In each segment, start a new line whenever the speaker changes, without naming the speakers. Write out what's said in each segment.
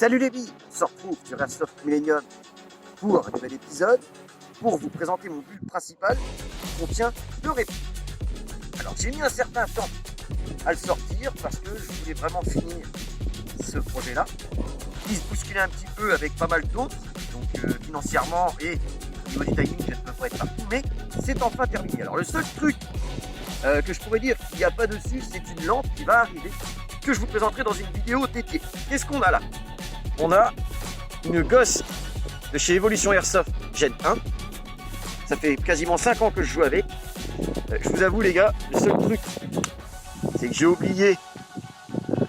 Salut les billes, on se retrouve sur Airsoft Millennium pour un nouvel épisode, pour vous présenter mon build principal qui contient 2 répliques. Alors j'ai mis un certain temps à le sortir parce que je voulais vraiment finir ce projet-là, qui se bousculait un petit peu avec pas mal d'autres, donc financièrement et au niveau du timing je ne peux pas être partout, mais c'est enfin terminé. Alors le seul truc que je pourrais dire qu'il n'y a pas dessus, c'est une lampe qui va arriver, que je vous présenterai dans une vidéo dédiée. Qu'est-ce qu'on a là? On a une Ghost de chez Evolution Airsoft Gen 1. Ça fait quasiment 5 ans que je joue avec. Je vous avoue les gars, le seul truc, c'est que j'ai oublié,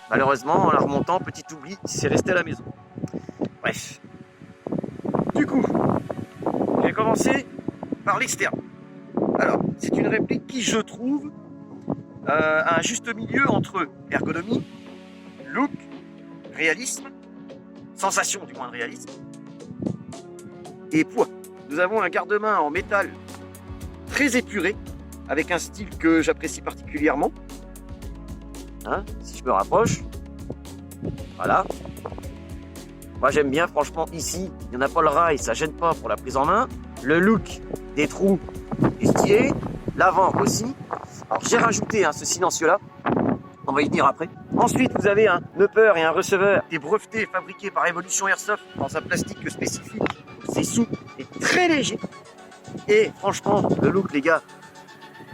malheureusement en la remontant, petit oubli, c'est resté à la maison. Bref. Du coup, je vais commencer par l'externe. Alors, c'est une réplique qui, je trouve, a un juste milieu entre ergonomie, look, réalisme, sensation du moins de réalisme, et poids. Nous avons un garde-main en métal très épuré, avec un style que j'apprécie particulièrement. Hein, si je me rapproche, voilà. Moi j'aime bien, franchement, ici, il n'y en a pas le rail, ça gêne pas pour la prise en main. Le look des trous est stylé, l'avant aussi. Alors j'ai rajouté ce silencieux-là, on va y venir après. Ensuite, vous avez un upper et un receveur qui est breveté et fabriqué par Evolution Airsoft dans un plastique spécifique. C'est souple et très léger. Et franchement, le look, les gars,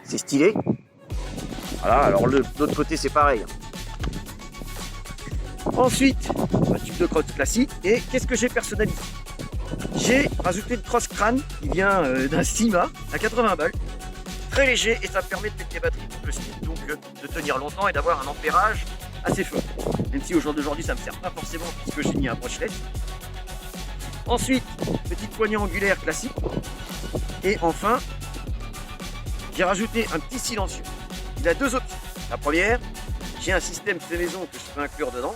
c'est stylé. Voilà, alors de l'autre côté, c'est pareil. Ensuite, un tube de crotte classique. Et qu'est-ce que j'ai personnalisé? J'ai rajouté une crosse crâne qui vient d'un Sima à 80 balles. Très léger et ça permet de mettre des batteries pour le stick, donc de tenir longtemps et d'avoir un ampérage assez fort. Même si au jour d'aujourd'hui ça ne me sert pas forcément puisque j'ai mis un brochelet. Ensuite, petite poignée angulaire classique. Et enfin, j'ai rajouté un petit silencieux. Il a 2 options. La première, j'ai un système fait maison que je peux inclure dedans,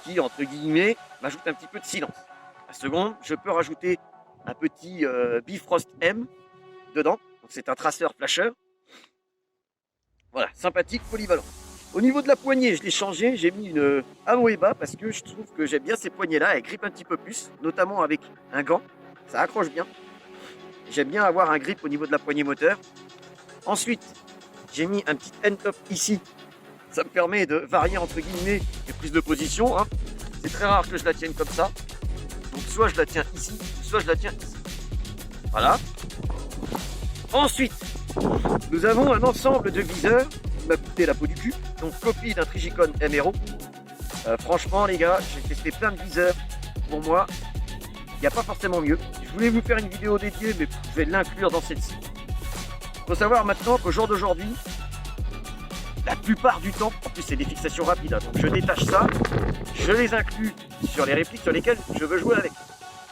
qui entre guillemets m'ajoute un petit peu de silence. La seconde, je peux rajouter un petit Bifrost M dedans. Donc c'est un traceur flasheur. Voilà, sympathique, polyvalent. Au niveau de la poignée, je l'ai changé. J'ai mis une Amoeba parce que je trouve que j'aime bien ces poignées-là. Elles grippent un petit peu plus, notamment avec un gant. Ça accroche bien. J'aime bien avoir un grip au niveau de la poignée moteur. Ensuite, j'ai mis un petit end-top ici. Ça me permet de varier entre guillemets les prises de position. C'est très rare que je la tienne comme ça. Donc soit je la tiens ici, soit je la tiens ici. Voilà. Ensuite, nous avons un ensemble de viseurs qui m'a coûté la peau du cul. Donc copie d'un Trigicon MRO. Franchement les gars, j'ai testé plein de viseurs. Pour moi, il n'y a pas forcément mieux. Je voulais vous faire une vidéo dédiée, mais je vais l'inclure dans celle-ci. Il faut savoir maintenant qu'au jour d'aujourd'hui, la plupart du temps, en plus c'est des fixations rapides, donc je détache ça, je les inclus sur les répliques sur lesquelles je veux jouer avec.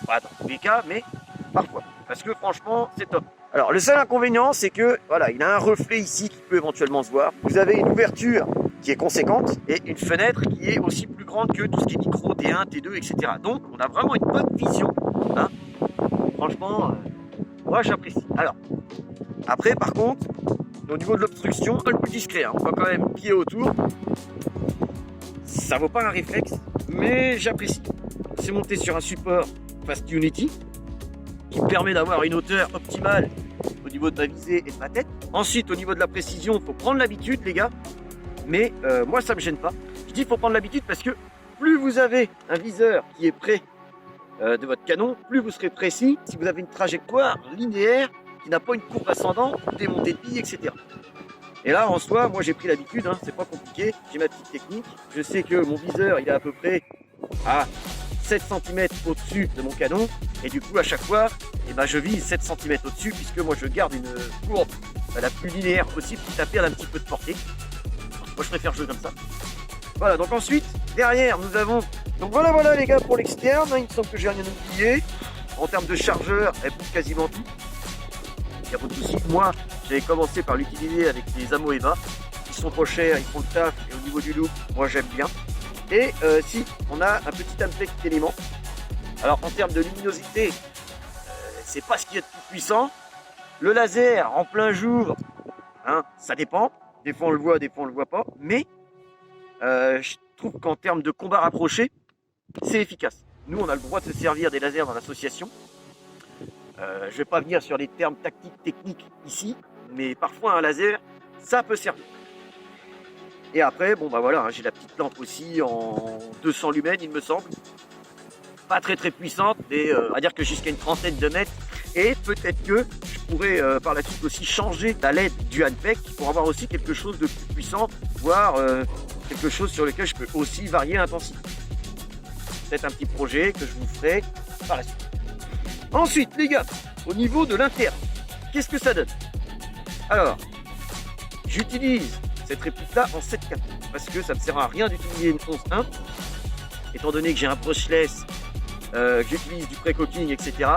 Pas dans tous les cas, mais parfois. Parce que franchement, c'est top. Alors le seul inconvénient, c'est que voilà, il a un reflet ici qui peut éventuellement se voir. Vous avez une ouverture qui est conséquente et une fenêtre qui est aussi plus grande que tout ce qui est micro, T1, T2, etc. Donc on a vraiment une bonne vision. Franchement, moi j'apprécie. Alors, après par contre, au niveau de l'obstruction, un peu plus discret. On voit quand même pied autour. Ça vaut pas un réflexe, mais j'apprécie. C'est monté sur un support Fast Unity qui me permet d'avoir une hauteur optimale au niveau de ma visée et de ma tête. Ensuite, au niveau de la précision, il faut prendre l'habitude, les gars. Mais moi, ça me gêne pas. Je dis qu'il faut prendre l'habitude parce que plus vous avez un viseur qui est près de votre canon, plus vous serez précis. Si vous avez une trajectoire linéaire qui n'a pas une courbe ascendante, démontée de billes, etc. Et là, en soi, moi, j'ai pris l'habitude. C'est pas compliqué. J'ai ma petite technique. Je sais que mon viseur, il est à peu près à 7 cm au-dessus de mon canon et du coup à chaque fois je vise 7 cm au-dessus puisque moi je garde une courbe la plus linéaire possible quitte à perdre un petit peu de portée. Moi je préfère jouer comme ça. Voilà, donc ensuite derrière nous avons donc voilà les gars pour l'externe. Il me semble que j'ai rien oublié. En termes de chargeur, elle bouge quasiment tout. Il n'y a pas de souci. Moi j'avais commencé par l'utiliser avec les Amoeba. Ils sont pas chers, ils font le taf et au niveau du look, moi j'aime bien. Et si on a un petit Amtech élément. Alors en termes de luminosité, c'est pas ce qu'il y a de plus puissant. Le laser en plein jour, ça dépend. Des fois on le voit, des fois on le voit pas. Mais je trouve qu'en termes de combat rapproché, c'est efficace. Nous, on a le droit de se servir des lasers dans l'association. Je ne vais pas venir sur les termes tactiques, techniques ici, mais parfois un laser, ça peut servir. Et après, bon bah voilà, hein, j'ai la petite lampe aussi en 200 lumens, il me semble. Pas très puissante, mais on va dire que jusqu'à une trentaine de mètres. Et peut-être que je pourrais par la suite aussi changer la LED du handpec pour avoir aussi quelque chose de plus puissant, voire quelque chose sur lequel je peux aussi varier l'intensité. C'est un petit projet que je vous ferai par la suite. Ensuite, les gars, au niveau de l'interne, qu'est-ce que ça donne? Alors, j'utilise cette réplique-là en 7.4 parce que ça ne sert à rien d'utiliser une 11.1, étant donné que j'ai un brushless, que j'utilise du pré-cooking, etc.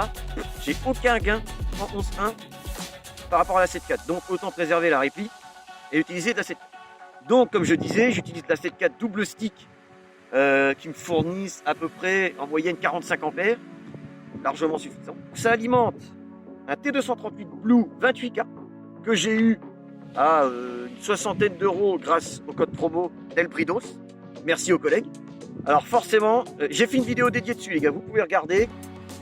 J'ai aucun gain en 11.1 par rapport à la 7.4. Donc, autant préserver la réplique et utiliser de la 7.4. Donc, comme je disais, j'utilise la 7.4 double stick qui me fournissent à peu près en moyenne 45 ampères, largement suffisant. Ça alimente un T238 Blue 28K que j'ai eu à une soixantaine d'euros grâce au code promo d'Elbridos. Merci aux collègues. Alors forcément, j'ai fait une vidéo dédiée dessus les gars, vous pouvez regarder.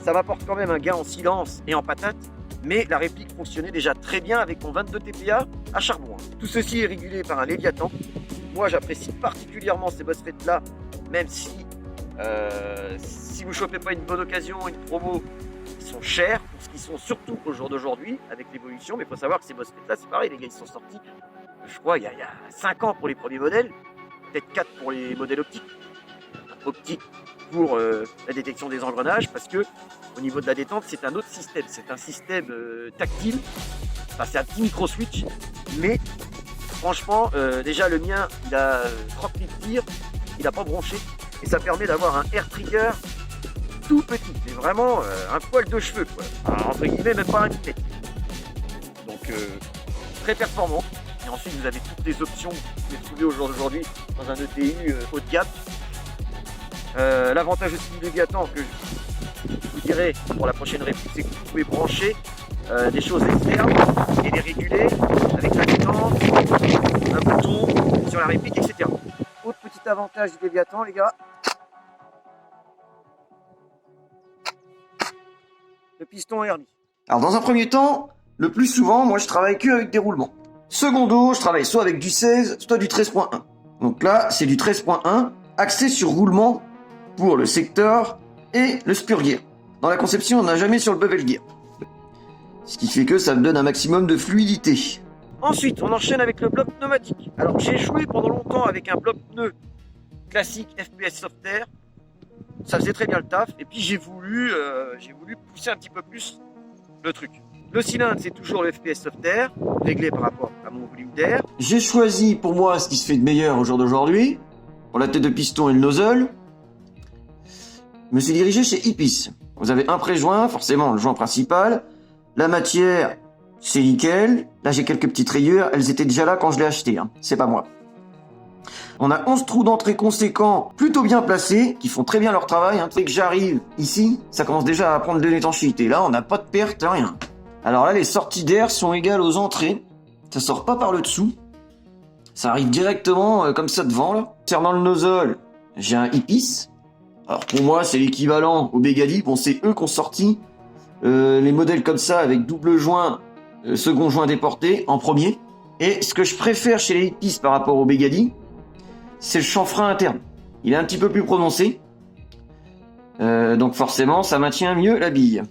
Ça m'apporte quand même un gain en silence et en patate, mais la réplique fonctionnait déjà très bien avec mon 22 TPA à charbon. Tout ceci est régulé par un Léviathan. Moi j'apprécie particulièrement ces MOSFET là, même si si vous ne chopez pas une bonne occasion, une promo, ils sont chers, parce qu'ils sont surtout au jour d'aujourd'hui avec l'évolution, mais il faut savoir que ces MOSFET là c'est pareil les gars, ils sont sortis, je crois il y a 5 ans pour les premiers modèles, peut-être 4 pour les modèles optiques pour la détection des engrenages, parce que au niveau de la détente c'est un autre système, c'est un système tactile, enfin, c'est un petit micro switch, mais franchement déjà le mien il a 30 000 tirs, il n'a pas bronché, et ça permet d'avoir un air trigger tout petit, mais vraiment un poil de cheveux quoi. Alors, entre guillemets même pas un millimètre, donc très performant. Et ensuite vous avez toutes les options que vous pouvez trouver au jour d'aujourd'hui dans un ETU haut de gamme. L'avantage aussi du Léviathan que je vous dirai pour la prochaine réplique, c'est que vous pouvez brancher des choses externes et les réguler avec la détente, un bouton sur la réplique, etc. Autre petit avantage du Léviathan les gars, le piston Herbie. Alors dans un premier temps, le plus souvent, moi je travaille que avec des roulements. Secondo, je travaille soit avec du 16, soit du 13.1. Donc là, c'est du 13.1, axé sur roulement pour le secteur et le spur gear. Dans la conception, on n'a jamais sur le bevel gear. Ce qui fait que ça me donne un maximum de fluidité. Ensuite, on enchaîne avec le bloc pneumatique. Alors j'ai joué pendant longtemps avec un bloc pneu classique FPS Softair. Ça faisait très bien le taf, et puis j'ai voulu pousser un petit peu plus le truc. Le cylindre, c'est toujours le FPS Softair, réglé par rapport à mon volume d'air. J'ai choisi pour moi ce qui se fait de meilleur au jour d'aujourd'hui, pour la tête de piston et le nozzle. Je me suis dirigé chez Ipis. Vous avez un pré-joint, forcément le joint principal. La matière, c'est nickel. Là, j'ai quelques petites rayures, elles étaient déjà là quand je l'ai acheté, hein. C'est pas moi. On a 11 trous d'entrée conséquents, plutôt bien placés, qui font très bien leur travail. Hein. Dès que j'arrive ici, ça commence déjà à prendre de l'étanchéité. Là, on n'a pas de perte, rien. Alors là, les sorties d'air sont égales aux entrées. Ça sort pas par le dessous. Ça arrive directement comme ça devant. Là. Concernant le nozzle, j'ai un Ipis. Alors pour moi, c'est l'équivalent au Begadi. Bon, c'est eux qui ont sorti les modèles comme ça, avec double joint, second joint déporté, en premier. Et ce que je préfère chez les Ipis par rapport au Begadi, c'est le chanfrein interne. Il est un petit peu plus prononcé. Donc forcément, ça maintient mieux la bille.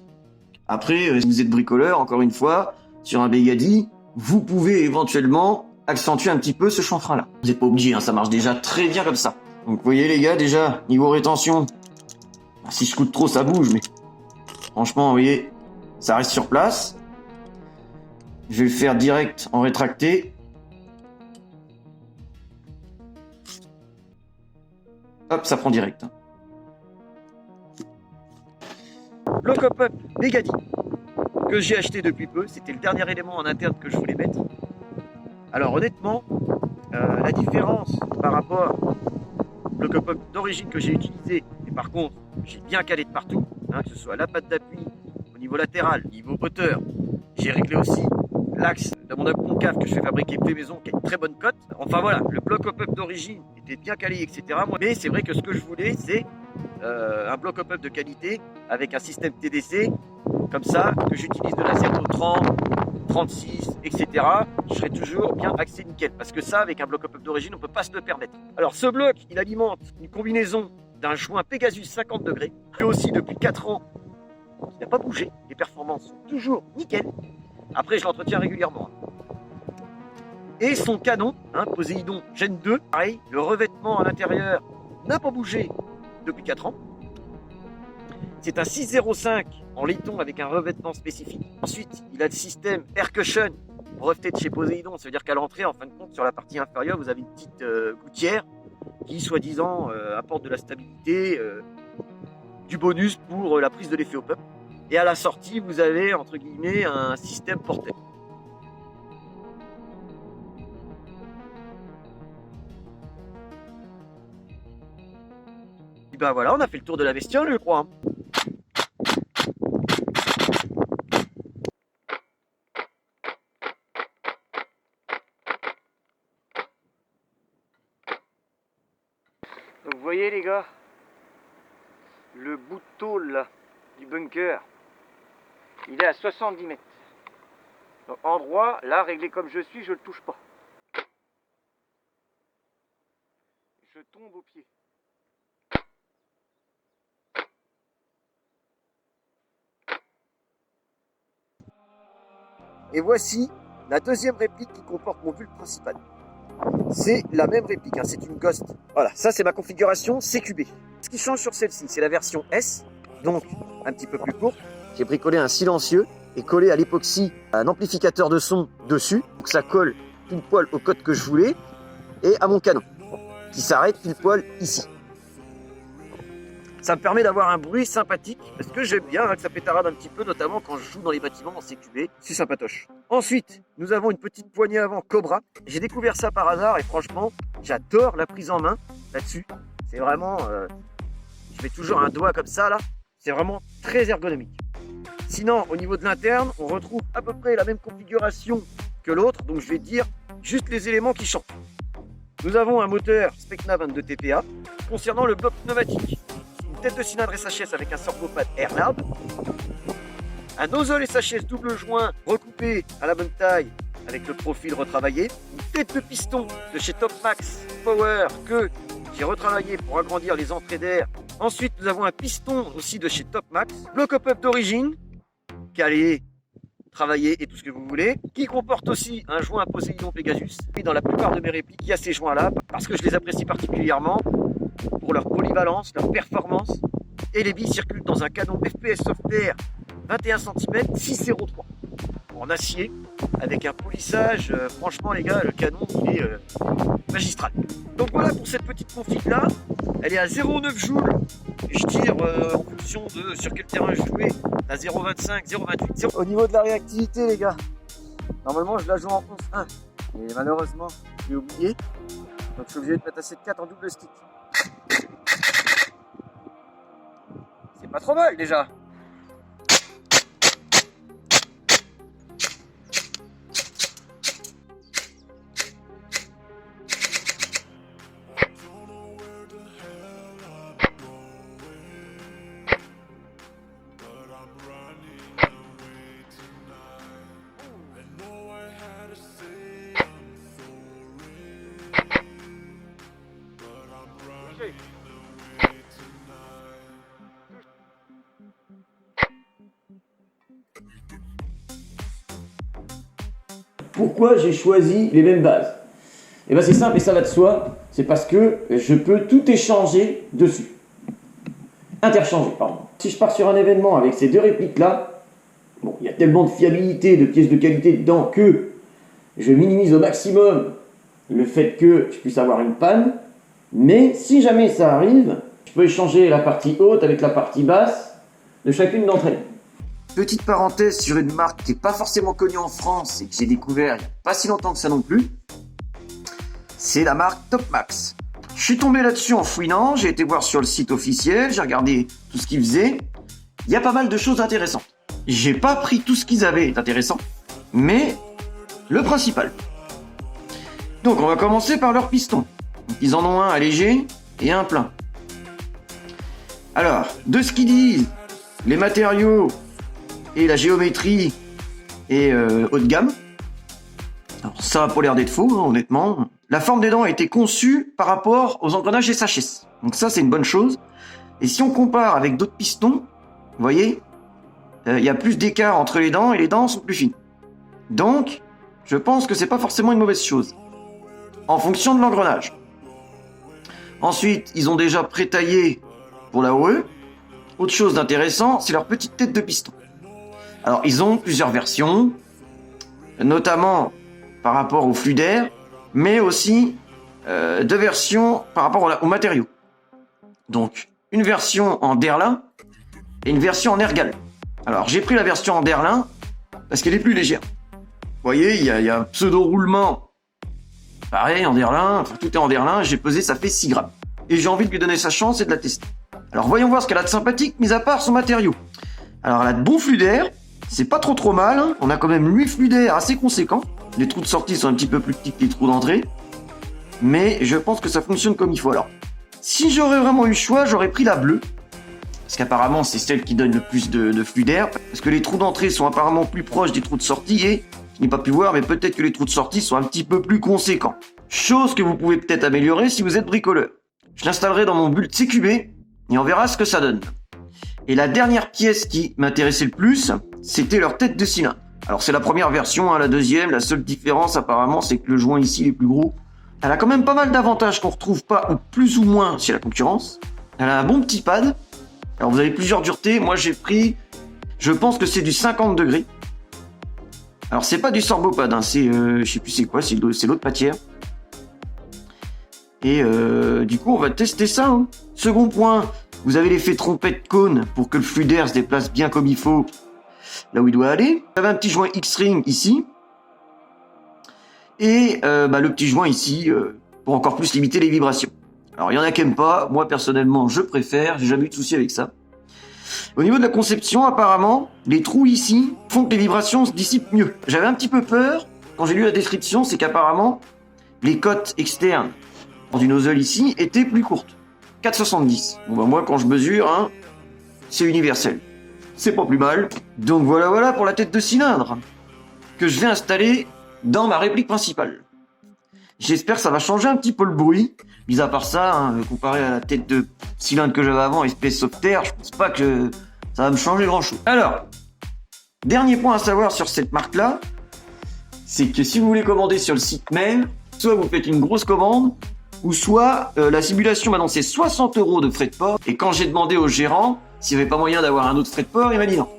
Après, si vous êtes bricoleur, encore une fois, sur un Begadi, vous pouvez éventuellement accentuer un petit peu ce chanfrein-là. Vous n'êtes pas obligé, hein, ça marche déjà très bien comme ça. Donc vous voyez les gars, déjà, niveau rétention, si je coûte trop, ça bouge, mais franchement, vous voyez, ça reste sur place. Je vais le faire direct en rétracté. Hop, ça prend direct. Le pop-up Begadi que j'ai acheté depuis peu, c'était le dernier élément en interne que je voulais mettre. Alors honnêtement, la différence par rapport au pop-up d'origine que j'ai utilisé, et par contre j'ai bien calé de partout, hein, que ce soit la patte d'appui, au niveau latéral, niveau hauteur, j'ai réglé aussi l'axe de mon œuf concave que je fais fabriquer fait maison qui a une très bonne cote. Enfin voilà, le bloc pop-up d'origine était bien calé, etc. Mais c'est vrai que ce que je voulais, c'est un bloc up de qualité avec un système TDC comme ça, que j'utilise de la 030, 36, etc. Je serai toujours bien axé nickel. Parce que ça, avec un bloc up d'origine, on ne peut pas se le permettre. Alors ce bloc, il alimente une combinaison d'un joint Pegasus 50 degrés, lui aussi depuis 4 ans, qui n'a pas bougé. Les performances sont toujours nickel. Après, je l'entretiens régulièrement. Et son canon, Poséidon Gen 2, pareil, le revêtement à l'intérieur n'a pas bougé depuis 4 ans. C'est un 605 en laiton avec un revêtement spécifique. Ensuite, il a le système Aircushion breveté de chez Poséidon. Ça veut dire qu'à l'entrée, en fin de compte, sur la partie inférieure, vous avez une petite gouttière qui, soi-disant, apporte de la stabilité, du bonus pour la prise de l'effet au peuple. Et à la sortie, vous avez, entre guillemets, un système porté. Et ben voilà, on a fait le tour de la bestiole, je crois. Donc vous voyez les gars, le bout de tôle là, du bunker, il est à 70 mètres. Donc en droit, là réglé comme je suis, je le touche pas. Je tombe au pied. Et voici la deuxième réplique qui comporte mon bulle principal. C'est la même réplique, c'est une Ghost. Voilà, ça c'est ma configuration CQB. Ce qui change sur celle-ci, c'est la version S, donc un petit peu plus courte. J'ai bricolé un silencieux et collé à l'époxy un amplificateur de son dessus, pour que ça colle pile poil au code que je voulais, et à mon canon, qui s'arrête pile poil ici. Ça me permet d'avoir un bruit sympathique, parce que j'aime bien que ça pétarade un petit peu, notamment quand je joue dans les bâtiments en CQB. C'est sympatoche. Ensuite, nous avons une petite poignée avant Cobra. J'ai découvert ça par hasard et franchement, j'adore la prise en main là-dessus. C'est vraiment... je mets toujours un doigt comme ça là. C'est vraiment très ergonomique. Sinon, au niveau de l'interne, on retrouve à peu près la même configuration que l'autre. Donc je vais dire juste les éléments qui changent. Nous avons un moteur Specna 22 TPA. Concernant le bloc pneumatique, tête de cylindre SHS avec un servopad Airlab, un nozzle SHS double joint recoupé à la bonne taille avec le profil retravaillé, une tête de piston de chez Topmax Power que j'ai retravaillé pour agrandir les entrées d'air. Ensuite, nous avons un piston aussi de chez Topmax, bloc up d'origine, calé, travaillé et tout ce que vous voulez, qui comporte aussi un joint Poséidon Pegasus. Et dans la plupart de mes répliques, il y a ces joints-là parce que je les apprécie particulièrement pour leur polyvalence, leur performance, et les billes circulent dans un canon FPS Software 21 cm 603 en acier avec un polissage. Franchement les gars, le canon il est magistral. Donc voilà pour cette petite config là, elle est à 0,9 joules, je tire en fonction de sur quel terrain je jouais, à 0,25, 0,28. Au niveau de la réactivité les gars, normalement je la joue en 11.1 et malheureusement j'ai oublié, donc je suis obligé de mettre à 7.4 en double stick. C'est pas trop mal déjà.
Pourquoi j'ai choisi les mêmes bases? Et bien c'est simple et ça va de soi, c'est parce que je peux tout échanger dessus. Interchanger, pardon. Si je pars sur un événement avec ces deux répliques là, bon, il y a tellement de fiabilité, de pièces de qualité dedans que je minimise au maximum le fait que je puisse avoir une panne, mais si jamais ça arrive, je peux échanger la partie haute avec la partie basse de chacune d'entre elles.
Petite parenthèse sur une marque qui n'est pas forcément connue en France et que j'ai découvert il n'y a pas si longtemps que ça non plus, c'est la marque Topmax. Je suis tombé là-dessus en fouinant, j'ai été voir sur le site officiel, j'ai regardé tout ce qu'ils faisaient. Il y a pas mal de choses intéressantes. J'ai pas pris tout ce qu'ils avaient d'intéressant, mais le principal. Donc on va commencer par leur piston. Donc, ils en ont un allégé et un plein. Alors, de ce qu'ils disent, les matériaux et la géométrie est haut de gamme. Alors, ça a pas l'air d'être faux, hein, honnêtement. La forme des dents a été conçue par rapport aux engrenages SHS. Donc ça, c'est une bonne chose. Et si on compare avec d'autres pistons, vous voyez, il y a plus d'écart entre les dents et les dents sont plus fines. Donc, je pense que c'est pas forcément une mauvaise chose. En fonction de l'engrenage. Ensuite, ils ont déjà pré-taillé pour la OE. Autre chose d'intéressant, c'est leur petite tête de piston. Alors, ils ont plusieurs versions, notamment par rapport au flux d'air, mais aussi deux versions par rapport aux matériaux. Donc, une version en Derlin et une version en Ergal. Alors, j'ai pris la version en Derlin parce qu'elle est plus légère. Vous voyez, il y a un pseudo-roulement. Pareil, en Derlin, enfin, tout est en Derlin, j'ai pesé, ça fait 6 grammes. Et j'ai envie de lui donner sa chance et de la tester. Alors, voyons voir ce qu'elle a de sympathique, mis à part son matériau. Alors, elle a de bons flux d'air, c'est pas trop mal, hein. On a quand même 8 flux d'air assez conséquents. Les trous de sortie sont un petit peu plus petits que les trous d'entrée. Mais je pense que ça fonctionne comme il faut. Alors, si j'aurais vraiment eu le choix, j'aurais pris la bleue. Parce qu'apparemment, c'est celle qui donne le plus de flux d'air. Parce que les trous d'entrée sont apparemment plus proches des trous de sortie. Et, je n'ai pas pu voir, mais peut-être que les trous de sortie sont un petit peu plus conséquents. Chose que vous pouvez peut-être améliorer si vous êtes bricoleur. Je l'installerai dans mon bulle CQB et on verra ce que ça donne. Et la dernière pièce qui m'intéressait le plus, c'était leur tête de cylindre. Alors c'est la première version, hein, la deuxième, la seule différence apparemment c'est que le joint ici est plus gros. Elle a quand même pas mal d'avantages qu'on retrouve pas ou plus ou moins chez la concurrence. Elle a un bon petit pad. Alors vous avez plusieurs duretés, moi j'ai pris, je pense que c'est du 50 degrés. Alors c'est pas du sorbopad, hein, c'est, je sais plus c'est quoi, c'est l'autre matière. Et du coup on va tester ça. Hein. Second point, vous avez l'effet trompette cône pour que le flux d'air se déplace bien comme il faut là où il doit aller. Vous avez un petit joint X-ring ici. Et le petit joint ici pour encore plus limiter les vibrations. Alors il y en a qui aiment pas, moi personnellement je préfère, j'ai jamais eu de souci avec ça. Au niveau de la conception, apparemment, les trous ici font que les vibrations se dissipent mieux. J'avais un petit peu peur quand j'ai lu la description, c'est qu'apparemment les cotes externes du nozzle ici étaient plus courtes. 4,70. Bon bah moi quand je mesure, hein, c'est universel. C'est pas plus mal. Donc voilà pour la tête de cylindre que je vais installer dans ma réplique principale. J'espère que ça va changer un petit peu le bruit. Mis à part ça, hein, comparé à la tête de cylindre que j'avais avant, Space Softair, je pense pas que ça va me changer grand chose. Alors, dernier point à savoir sur cette marque-là, c'est que si vous voulez commander sur le site même, soit vous faites une grosse commande, ou soit la simulation m'a annoncé 60 € de frais de port, et quand j'ai demandé au gérant s'il n'y avait pas moyen d'avoir un autre frais de port, il m'a dit non.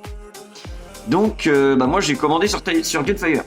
Donc moi j'ai commandé sur Genfire.